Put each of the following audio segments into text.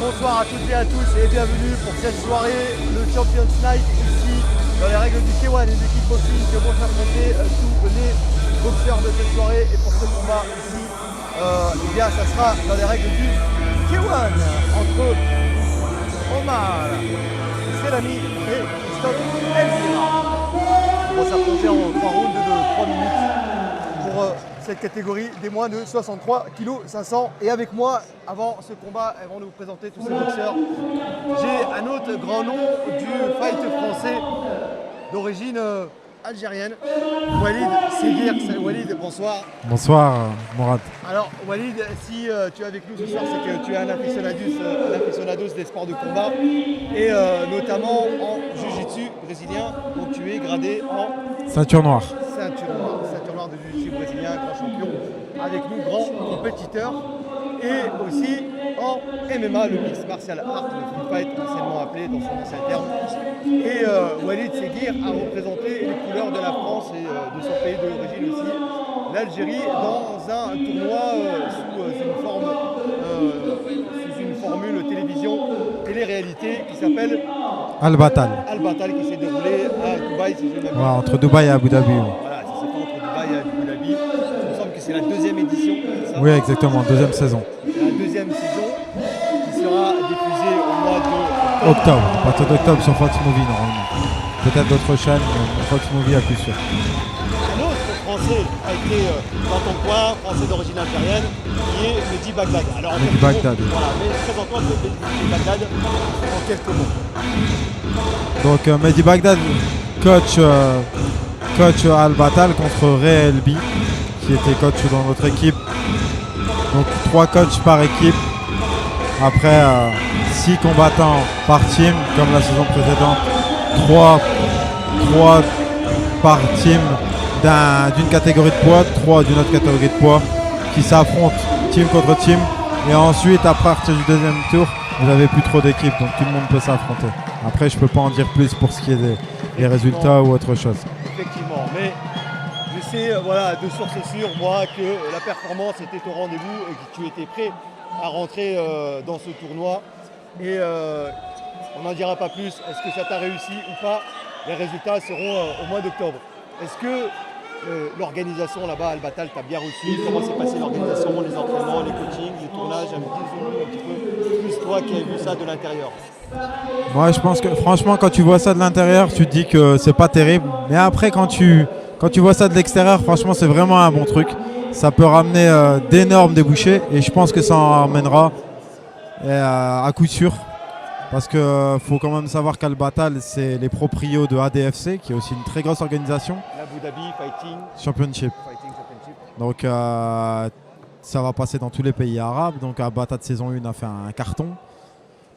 bonsoir à toutes et à tous et bienvenue pour cette soirée, le Champions Night ici dans les règles du K1, les équipes boxing qui vont s'affronter tous les boxeurs de cette soirée et pour ce combat ici, eh bien ça sera dans les règles du K1 entre Omar Selami et Christophe Elvira. On va s'affronter en 3 rounds de 3 minutes pour cette catégorie des moins de 63 kg 500. Et avec moi, avant ce combat, avant de vous présenter tous ces boxeurs, j'ai un autre grand nom du fight français d'origine algérienne, Walid Seguir. Salut Walid, bonsoir. Bonsoir Mourad. Alors Walid, si tu es avec nous ce soir, c'est que tu es un aficionados des sports de combat et notamment en jiu-jitsu brésilien, donc tu es gradé en Ceinture noire. Ceinture noire de jiu-jitsu brésilien, grand champion, avec nous, grand compétiteur, et aussi en MMA, le mixed martial art, le free fight, anciennement appelé dans son ancien terme. Et Walid Seguir a représenté les couleurs de la France et de son pays d'origine aussi, l'Algérie, dans un tournoi sous une formule télévision, télé-réalité qui s'appelle Al Batal. Al Batal, qui s'est déroulé à Dubaï, si je ne Ouais, entre Dubaï et Abu Dhabi. Oui. Voilà, ça s'est fait entre Dubaï et Abu Dhabi. Il me semble que c'est la deuxième édition. Oui, exactement, deuxième saison. La deuxième saison qui sera diffusée au mois de Octobre, à partir d'octobre sur Fox Movie normalement. Peut-être d'autres chaînes, mais Fox Movie à plus sûr. Un autre français a été dans ton coin, français d'origine algérienne, qui est Mehdi Bagdad. Alors, Mehdi Bagdad. Voilà, mais présente-toi Mehdi Bagdad en quelques mots. Donc Mehdi Bagdad, coach Al Batal contre Ray Elbi, qui était coach dans notre équipe. Donc 3 coachs par équipe. Après 6 combattants par team, comme la saison précédente. 3 par team d'une catégorie de poids, 3 d'une autre catégorie de poids, qui s'affrontent team contre team. Et ensuite, à partir du deuxième tour, vous n'avez plus trop d'équipes, donc tout le monde peut s'affronter. Après, je ne peux pas en dire plus pour ce qui est des résultats ou autre chose. Effectivement, mais je sais de source sûre, moi, que la performance était au rendez-vous et que tu étais prêt à rentrer dans ce tournoi. Et on n'en dira pas plus. Est-ce que ça t'a réussi ou pas? Les résultats seront au mois d'octobre. Est-ce que l'organisation là-bas à Al Batal t'a bien reçu? Comment s'est passée l'organisation, les entraînements, les coachings, les tournages? Un petit peu plus toi qui as vu ça de l'intérieur. Moi, je pense que franchement, quand tu vois ça de l'intérieur, tu te dis que c'est pas terrible. Mais après, quand tu vois ça de l'extérieur, franchement, c'est vraiment un bon truc. Ça peut ramener d'énormes débouchés et je pense que ça en ramènera à coup sûr. Parce qu'il faut quand même savoir qu'Al Batal, c'est les proprios de ADFC, qui est aussi une très grosse organisation. L'Abu Dhabi Fighting Championship. Donc ça va passer dans tous les pays arabes. Donc Al Batal saison 1 a fait un carton.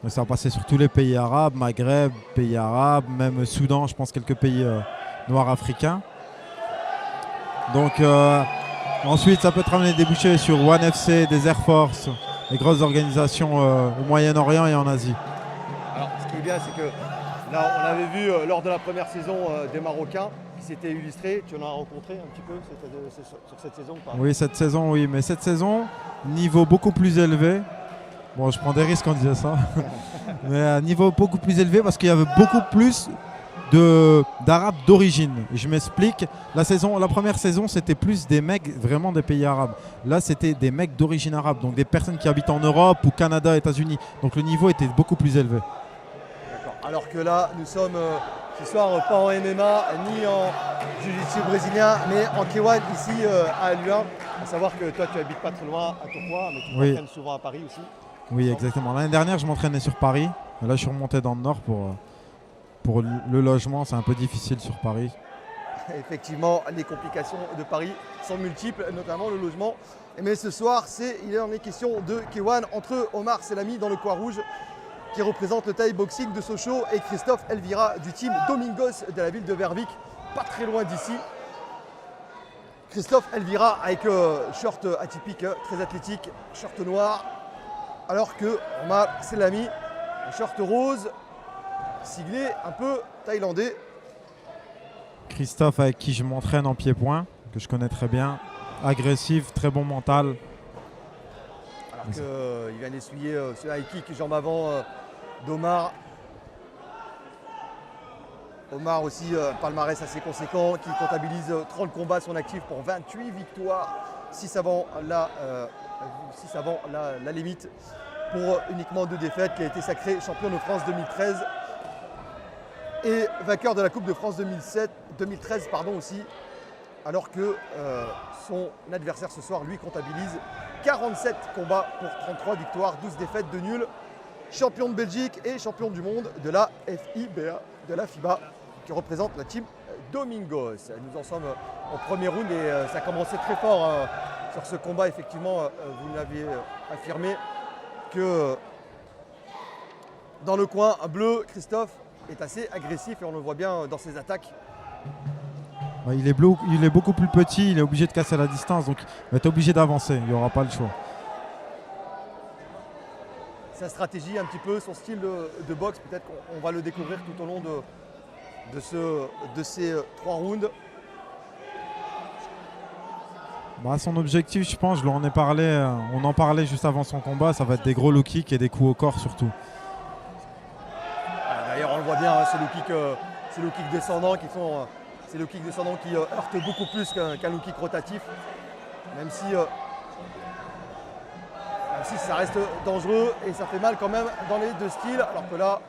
Donc ça va passer sur tous les pays arabes, Maghreb, pays arabes, même Soudan, je pense quelques pays noirs africains. Donc ensuite ça peut te ramener des débouchés sur One FC, des Air Force, les grosses organisations au Moyen-Orient et en Asie. Alors ce qui est bien, c'est que là on avait vu lors de la première saison des Marocains qui s'étaient illustrés. Tu en as rencontré un petit peu sur cette saison ou pas? Oui, cette saison, oui, mais cette saison, niveau beaucoup plus élevé. Bon, je prends des risques en disant ça, mais à niveau beaucoup plus élevé parce qu'il y avait beaucoup plus d'Arabes d'origine. Je m'explique, la première saison, c'était plus des mecs vraiment des pays arabes. Là, c'était des mecs d'origine arabe, donc des personnes qui habitent en Europe ou Canada, États-Unis. Donc le niveau était beaucoup plus élevé. D'accord. Alors que là, nous sommes ce soir pas en MMA ni en jiu-jitsu brésilien, mais en K1 ici à Luin. À savoir que toi, tu habites pas très loin à Tourcoing, mais tu t'entraînes souvent à Paris aussi. Oui, exactement. L'année dernière, je m'entraînais sur Paris. Mais là, je suis remonté dans le Nord pour le logement. C'est un peu difficile sur Paris. Effectivement, les complications de Paris sont multiples, notamment le logement. Mais ce soir, il en est question de K1 entre Omar Selami dans le coin rouge, qui représente le Thai Boxing de Sochaux, et Christophe Elvira du team Domingos de la ville de Vervic, pas très loin d'ici. Christophe Elvira avec short atypique, très athlétique, short noir, alors que Omar Selami, short rose, siglé un peu thaïlandais. Christophe, avec qui je m'entraîne en pied-point, que je connais très bien, agressif, très bon mental. Alors Alors qu'il vient d'essuyer ce high kick jambe avant d'Omar. Omar aussi, palmarès assez conséquent, qui comptabilise 30 combats à son actif pour 28 victoires, 6 avant la limite, pour uniquement 2 défaites, qui a été sacré champion de France 2013 et vainqueur de la Coupe de France 2013 aussi, alors que son adversaire ce soir, lui, comptabilise 47 combats pour 33 victoires, 12 défaites, 2 nuls, champion de Belgique et champion du monde de la FIBA, de la FIBA, qui représente la team Domingos. Nous en sommes au premier round et ça a commencé très fort sur ce combat. Effectivement, vous l'avez affirmé que dans le coin bleu, Christophe est assez agressif et on le voit bien dans ses attaques. Il est beaucoup plus petit, il est obligé de casser la distance, donc il va être obligé d'avancer, il n'y aura pas le choix. Sa stratégie un petit peu, son style de boxe, peut-être qu'on va le découvrir tout au long de ces 3 rounds. Son objectif, je pense, on en parlait juste avant son combat, ça va être des gros low kicks et des coups au corps surtout. D'ailleurs, on le voit bien, ces low kicks descendants qui heurtent beaucoup plus qu'un low kick rotatif, même si ça reste dangereux et ça fait mal quand même dans les 2 styles, alors que là,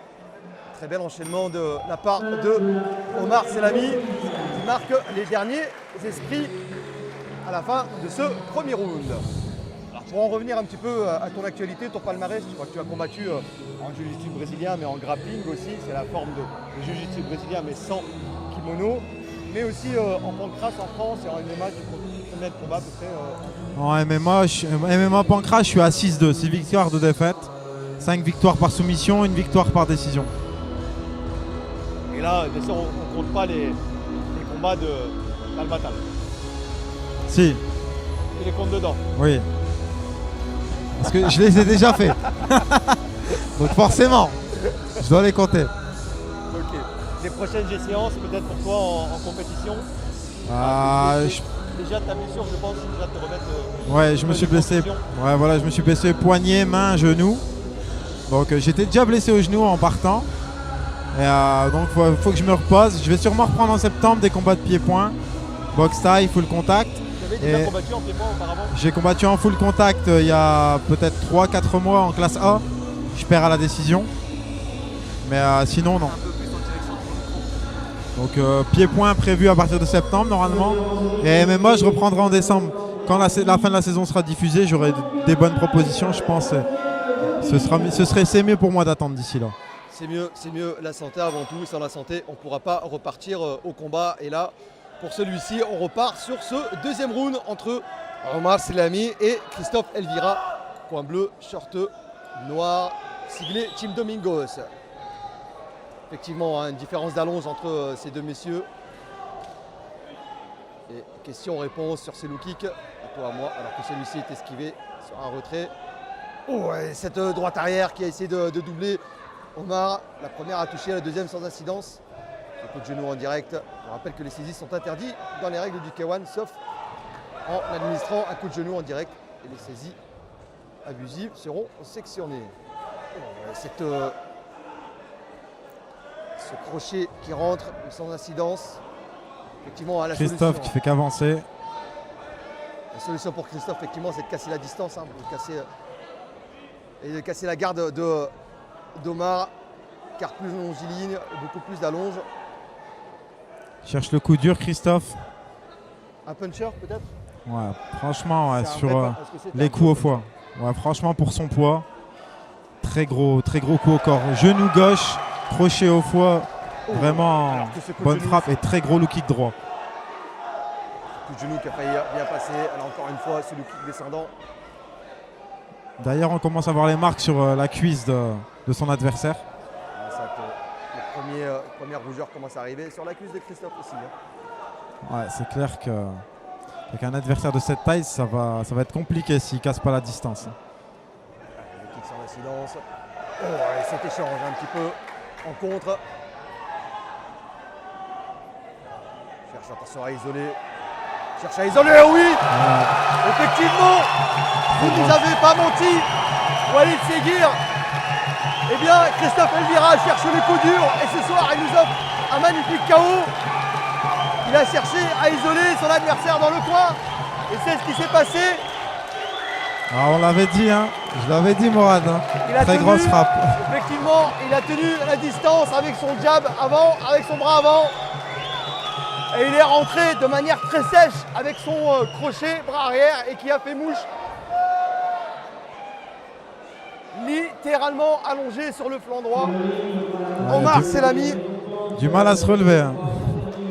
très bel enchaînement de la part de Omar Selami qui marque les derniers esprits à la fin de ce premier round. Alors, pour en revenir un petit peu à ton actualité, ton palmarès, je crois que tu as combattu en jiu-jitsu brésilien mais en grappling aussi, c'est la forme de jiu-jitsu brésilien mais sans kimono, mais aussi en pancrace en France et en MMA, tu comptes combien de combats à peu près En MMA pancrace, je suis à 6-2, 6 victoires, 2 défaites, 5 victoires par soumission, 1 victoire par décision. Et là, bien sûr, on ne compte pas les combats de Talmatal. Si. Tu les comptes dedans? Oui. Parce que je les ai déjà faits. Donc forcément, je dois les compter. Ok. Les prochaines échéances, peut-être pour toi en compétition? Déjà ta blessure, je pense, déjà te remettre. Ouais, je me suis blessé. Ouais, voilà, je me suis blessé poignet, main, genou. Donc j'étais déjà blessé au genou en partant. Et donc faut que je me repose. Je vais sûrement reprendre en septembre des combats de pied-point, boxe taille, full contact. Tu avais déjà combattu en pied-point auparavant? J'ai combattu en full contact il y a peut-être 3-4 mois en classe A. Je perds à la décision. Mais sinon non. Donc pied-point prévu à partir de septembre normalement. Et MMA je reprendrai en décembre. Quand la fin de la saison sera diffusée, j'aurai des bonnes propositions. Je pense c'est mieux pour moi d'attendre d'ici là. C'est mieux la santé avant tout. Sans la santé, on ne pourra pas repartir au combat. Et là, pour celui-ci, on repart sur ce deuxième round entre Omar Selami et Christophe Elvira. Coin bleu, short noir, siglé Team Domingos. Effectivement, une différence d'allonge entre ces deux messieurs. Et question-réponse sur ces low kicks, à toi à moi, alors que celui-ci est esquivé sur un retrait. Oh, et cette droite arrière qui a essayé de doubler Omar. La première a touché, la deuxième sans incidence. Le coup de genou en direct. Je rappelle que les saisies sont interdites dans les règles du K1, sauf en administrant un coup de genou en direct. Et les saisies abusives seront sectionnées. Ce crochet qui rentre sans incidence. Effectivement, à la Christophe solution, qui fait qu'avancer. La solution pour Christophe, effectivement, c'est de casser la distance, de casser la garde d'Omar. Car plus longiligne, beaucoup plus d'allonge. Cherche le coup dur, Christophe. Un puncher peut-être? Ouais, franchement, ouais, sur les coups au foie. Ouais, franchement, pour son poids, très gros coup au corps. Genou gauche, crochet au foie. Vraiment bonne frappe et très gros low kick droit. Coup de genou qui a failli bien passer. Alors encore une fois, ce low kick descendant. D'ailleurs, on commence à voir les marques sur la cuisse de son adversaire. Les premières rougeurs commencent à arriver sur la cuisse de Christophe aussi. Ouais, c'est clair qu'avec un adversaire de cette taille, ça va être compliqué s'il ne casse pas la distance. Le kick sans incidence. Et cet échange un petit peu en contre. Cherche attention à isoler Cherche à isoler, oui. Effectivement, vous ne nous avez pas menti. Walid Seguir. Eh bien, Christophe Elvira cherche le coup dur et ce soir, il nous offre un magnifique KO. Il a cherché à isoler son adversaire dans le coin et c'est ce qui s'est passé. Ah, on l'avait dit, hein. Je l'avais dit, Morad. Hein. Très grosse frappe. Effectivement, il a tenu la distance avec son jab avant, avec son bras avant. Et il est rentré de manière très sèche avec son crochet bras arrière et qui a fait mouche. Littéralement allongé sur le flanc droit. Omar Selami. Du mal à se relever. Hein.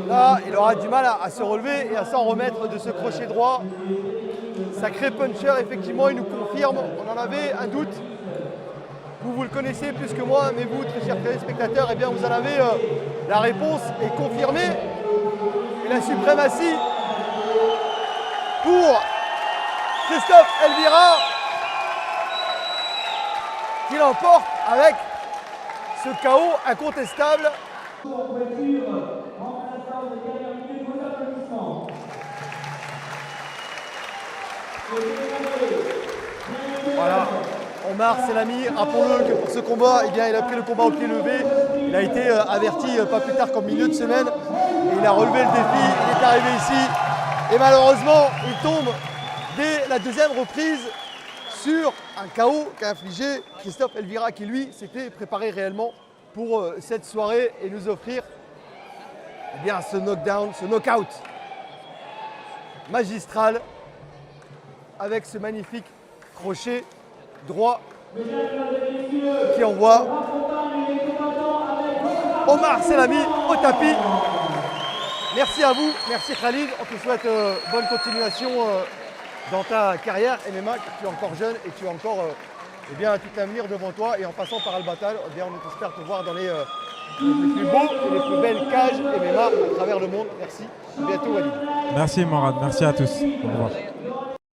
Là, il aura du mal à se relever et à s'en remettre de ce crochet droit. Sacré puncher, effectivement, il nous confirme. On en avait un doute. Vous le connaissez plus que moi, mais vous, très chers téléspectateurs, eh bien, vous en avez la réponse est confirmée. Et la suprématie pour Christophe Elvira qui l'emporte avec ce KO incontestable. Voilà, Omar Selami, rappelons-le que pour ce combat, eh bien, il a pris le combat au pied levé. Il a été averti pas plus tard qu'en milieu de semaine. Et il a relevé le défi, il est arrivé ici. Et malheureusement, il tombe dès la deuxième reprise sur un KO qu'a infligé Christophe Elvira, qui lui s'était préparé réellement pour cette soirée et nous offrir eh bien, ce knockdown, ce knockout magistral avec ce magnifique crochet droit qui envoie Omar Selami au tapis. Merci à vous, merci Khalid, on te souhaite bonne continuation dans ta carrière MMA, car tu es encore jeune et tu as encore eh bien, tout l'avenir devant toi. Et en passant par Al-Batal, eh bien, on espère te voir dans les plus beaux et les plus belles cages MMA à travers le monde. Merci, à bientôt Walid. Merci Morad, merci à tous. Au revoir.